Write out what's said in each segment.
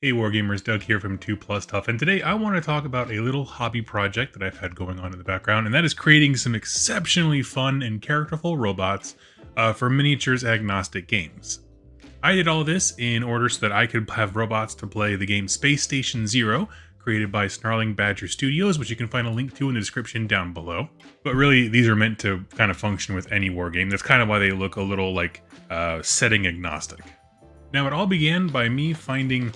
Hey Wargamers, Doug here from 2 Plus Tough, and today I want to talk about a little hobby project that I've had going on in the background, and that is creating some exceptionally fun and characterful robots for miniatures agnostic games. I did all this in order so that I could have robots to play the game Space Station Zero, created by Snarling Badger Studios, which you can find a link to in the description down below. But really, these are meant to kind of function with any war game. That's kind of why they look a little like setting agnostic. Now, it all began by me finding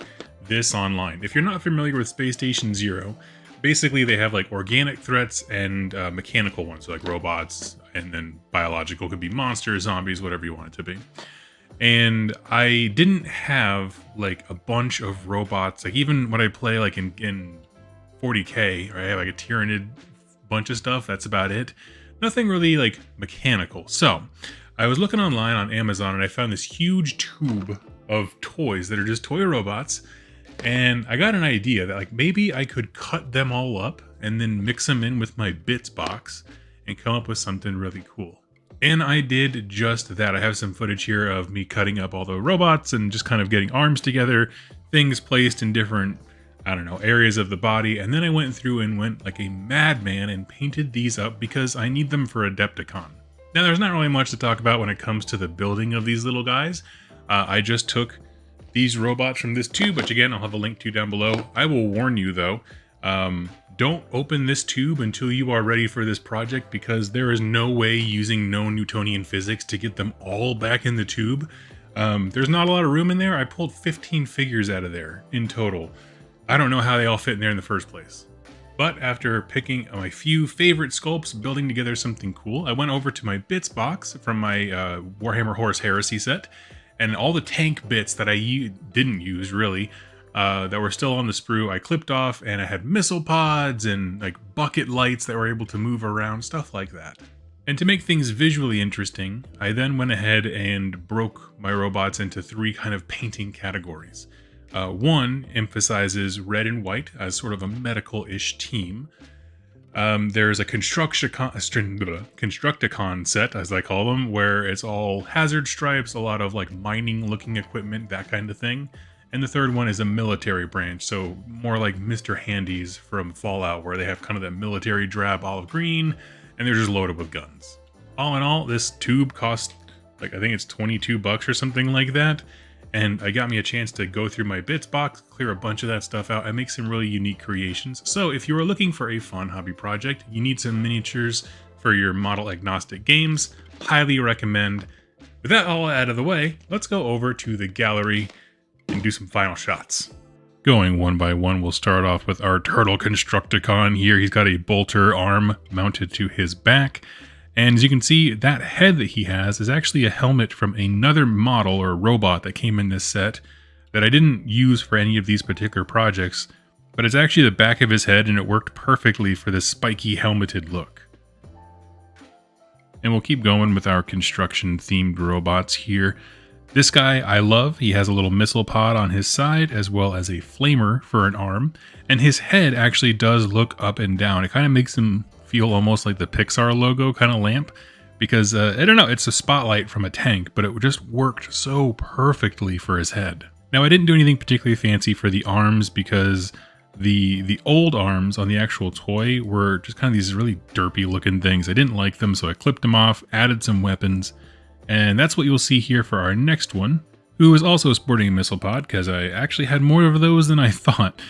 this online. If you're not familiar with Space Station Zero, basically they have like organic threats and mechanical ones, so like robots, and then biological could be monsters, zombies, whatever you want it to be. And I didn't have like a bunch of robots, like even when I play like in 40k, or I have like a Tyranid bunch of stuff, that's about it. Nothing really like mechanical. So I was looking online on Amazon and I found this huge tube of toys that are just toy robots. And I got an idea that like maybe I could cut them all up and then mix them in with my bits box and come up with something really cool. And I did just that. I have some footage here of me cutting up all the robots and just kind of getting arms together, things placed in different, I don't know, areas of the body. And then I went through and went like a madman and painted these up because I need them for Adepticon. Now, there's not really much to talk about when it comes to the building of these little guys. I just took these robots from this tube, which again, I'll have a link to down below. I will warn you though, don't open this tube until you are ready for this project, because there is no way using known Newtonian physics to get them all back in the tube. There's not a lot of room in there. I pulled 15 figures out of there in total. I don't know how they all fit in there in the first place. But after picking my few favorite sculpts, building together something cool, I went over to my bits box from my Warhammer Horus Heresy set, and all the tank bits that I didn't use really, that were still on the sprue, I clipped off, and I had missile pods and like bucket lights that were able to move around, stuff like that. And to make things visually interesting, I then went ahead and broke my robots into 3 kind of painting categories. One emphasizes red and white as sort of a medical-ish team. There's a Constructicon set, as I call them, where it's all hazard stripes, a lot of like mining looking equipment, that kind of thing. And the third one is a military branch, so more like Mr. Handy's from Fallout, where they have kind of that military drab olive green, and they're just loaded with guns. All in all, this tube cost, like, I think it's $22 or something like that. And it got me a chance to go through my bits box, clear a bunch of that stuff out, and make some really unique creations. So if you are looking for a fun hobby project, you need some miniatures for your model agnostic games, highly recommend. With that all out of the way, let's go over to the gallery and do some final shots. Going one by one, we'll start off with our turtle Constructicon here. He's got a bolter arm mounted to his back. And as you can see, that head that he has is actually a helmet from another model or robot that came in this set that I didn't use for any of these particular projects, but it's actually the back of his head, and it worked perfectly for this spiky helmeted look. And we'll keep going with our construction themed robots here. This guy I love. He has a little missile pod on his side as well as a flamer for an arm, and his head actually does look up and down. It kind of makes him feel almost like the Pixar logo kind of lamp, because I don't know, it's a spotlight from a tank, but it just worked so perfectly for his head. Now, I didn't do anything particularly fancy for the arms, because the old arms on the actual toy were just kind of these really derpy looking things. I didn't like them, so I clipped them off, added some weapons, and that's what you'll see here for our next one, who is also sporting a missile pod, because I actually had more of those than I thought.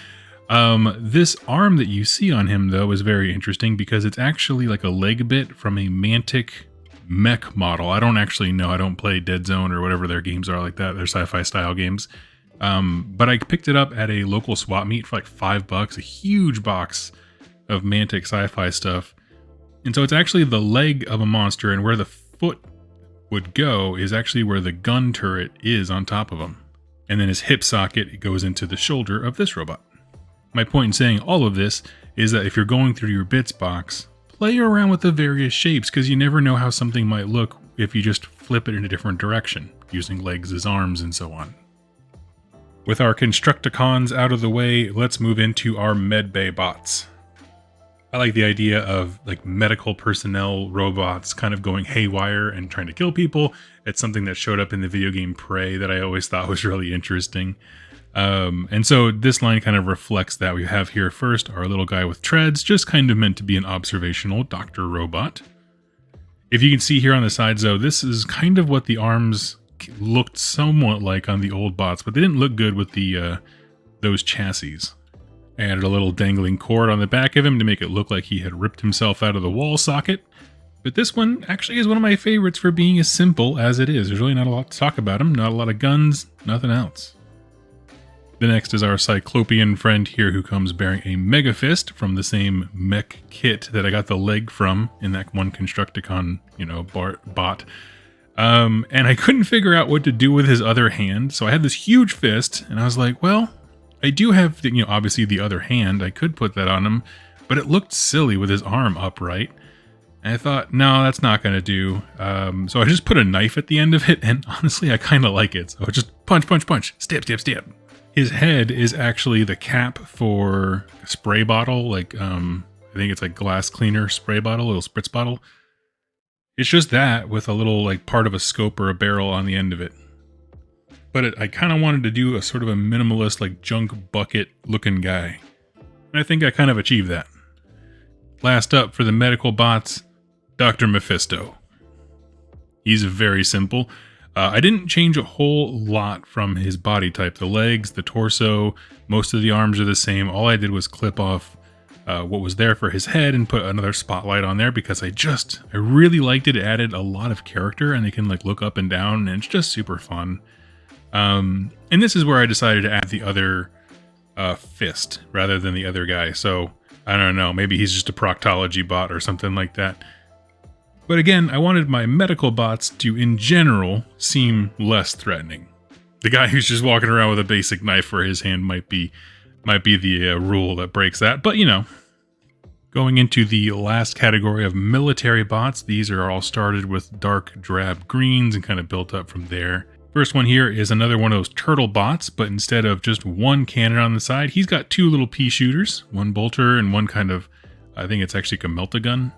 This arm that you see on him, though, is very interesting because it's actually like a leg bit from a Mantic mech model. I don't actually know. I don't play Dead Zone or whatever their games are like that. They're sci-fi style games. But I picked it up at a local swap meet for like $5, a huge box of Mantic sci-fi stuff. And so it's actually the leg of a monster, and where the foot would go is actually where the gun turret is on top of him. And then his hip socket goes into the shoulder of this robot. My point in saying all of this is that if you're going through your bits box, play around with the various shapes, because you never know how something might look if you just flip it in a different direction, using legs as arms and so on. With our Constructicons out of the way, let's move into our medbay bots. I like the idea of like medical personnel robots kind of going haywire and trying to kill people. It's something that showed up in the video game Prey that I always thought was really interesting. And so this line kind of reflects that. We have here first our little guy with treads, just kind of meant to be an observational Dr. Robot. If you can see here on the sides though, this is kind of what the arms looked somewhat like on the old bots, but they didn't look good with the those chassis. I added a little dangling cord on the back of him to make it look like he had ripped himself out of the wall socket. But this one actually is one of my favorites for being as simple as it is. There's really not a lot to talk about him, not a lot of guns, nothing else. The next is our Cyclopean friend here who comes bearing a Mega Fist from the same mech kit that I got the leg from in that one Constructicon, bot. And I couldn't figure out what to do with his other hand, so I had this huge fist, and I was like, well, I do have, obviously the other hand. I could put that on him, but it looked silly with his arm upright. And I thought, no, that's not going to do. So I just put a knife at the end of it, and honestly, I kind of like it. So just punch, punch, punch, stab, stab, stab. His head is actually the cap for a spray bottle, I think it's like glass cleaner spray bottle, a little spritz bottle. It's just that with a little part of a scope or a barrel on the end of it. But I kind of wanted to do a sort of a minimalist junk bucket looking guy. And I think I kind of achieved that. Last up for the medical bots, Dr. Mephisto. He's very simple. I didn't change a whole lot from his body type. The legs, the torso, most of the arms are the same. All I did was clip off what was there for his head and put another spotlight on there because I really liked it. It added a lot of character and they can look up and down and it's just super fun. And this is where I decided to add the other fist rather than the other guy. So I don't know, maybe he's just a proctology bot or something like that. But again, I wanted my medical bots to, in general, seem less threatening. The guy who's just walking around with a basic knife for his hand might be the rule that breaks that. But, going into the last category of military bots, these are all started with dark drab greens and kind of built up from there. First one here is another one of those turtle bots, but instead of just one cannon on the side, he's got two little pea shooters, one bolter and one kind of, I think it's actually a melta gun.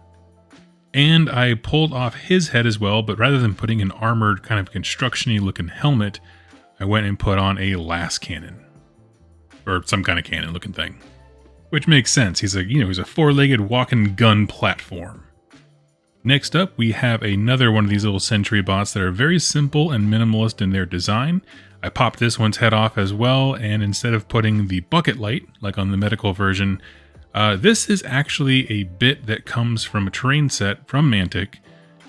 And I pulled off his head as well, but rather than putting an armored kind of construction-y looking helmet, I went and put on a las cannon. Or some kind of cannon looking thing. Which makes sense. He's a four-legged walking gun platform. Next up, we have another one of these little sentry bots that are very simple and minimalist in their design. I popped this one's head off as well, and instead of putting the bucket light, like on the medical version, this is actually a bit that comes from a terrain set from Mantic,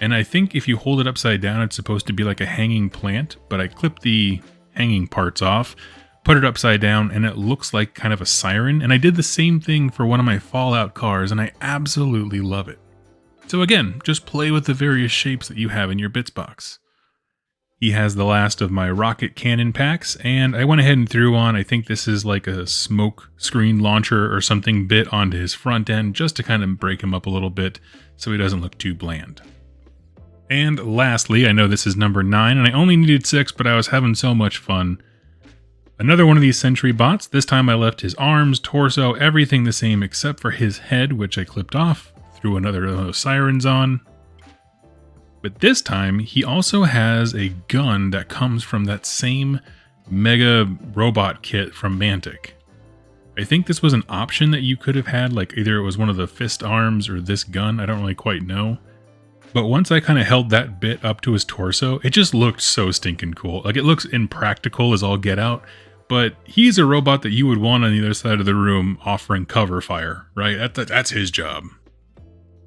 and I think if you hold it upside down, it's supposed to be like a hanging plant, but I clipped the hanging parts off, put it upside down, and it looks like kind of a siren, and I did the same thing for one of my Fallout cars, and I absolutely love it. So again, just play with the various shapes that you have in your bits box. He has the last of my rocket cannon packs, and I went ahead and threw on, I think this is like a smoke screen launcher or something bit onto his front end, just to kind of break him up a little bit so he doesn't look too bland. And lastly, I know this is number 9, and I only needed 6, but I was having so much fun. Another one of these sentry bots. This time I left his arms, torso, everything the same except for his head, which I clipped off, threw another of those sirens on. But this time, he also has a gun that comes from that same mega robot kit from Mantic. I think this was an option that you could have had, either it was one of the fist arms or this gun, I don't really quite know. But once I kind of held that bit up to his torso, it just looked so stinking cool. It looks impractical as all get out, but he's a robot that you would want on the other side of the room offering cover fire, right? That's his job.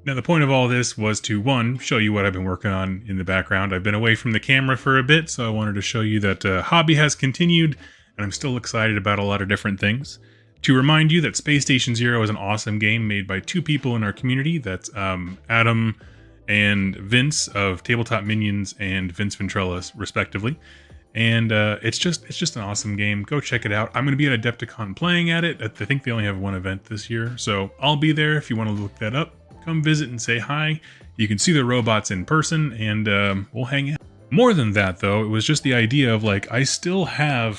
Now, the point of all this was to, one, show you what I've been working on in the background. I've been away from the camera for a bit, so I wanted to show you that hobby has continued, and I'm still excited about a lot of different things. To remind you that Space Station Zero is an awesome game made by two people in our community. That's Adam and Vince of Tabletop Minions and Vince Venturella, respectively. And it's just an awesome game. Go check it out. I'm going to be at Adepticon playing at it. I think they only have one event this year, so I'll be there if you want to look that up. Come visit and say hi. You can see the robots in person, and we'll hang out. More than that, though, it was just the idea of I still have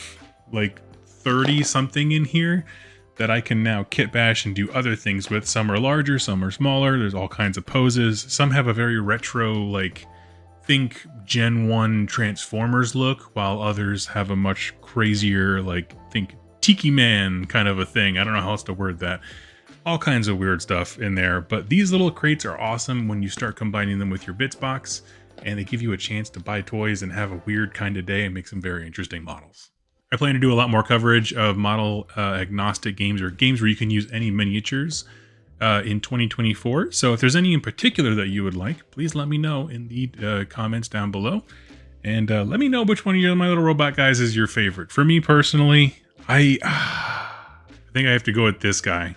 30 something in here that I can now kit bash and do other things with. Some are larger, some are smaller. There's all kinds of poses. Some have a very retro think Gen 1 Transformers look, while others have a much crazier, like, think Tiki Man kind of a thing. I don't know how else to word that. All kinds of weird stuff in there, but these little crates are awesome when you start combining them with your bits box, and they give you a chance to buy toys and have a weird kind of day and make some very interesting models. I plan to do a lot more coverage of model agnostic games, or games where you can use any miniatures in 2024. So if there's any in particular that you would like, please let me know in the comments down below. And let me know which one of my little robot guys is your favorite. For me personally, I think I have to go with this guy.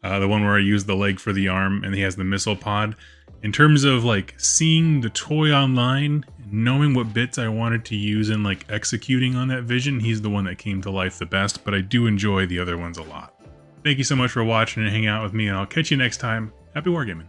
The one where I use the leg for the arm and he has the missile pod. In terms of like seeing the toy online, knowing what bits I wanted to use and like executing on that vision, he's the one that came to life the best, but I do enjoy the other ones a lot. Thank you so much for watching and hanging out with me, and I'll catch you next time. Happy wargaming.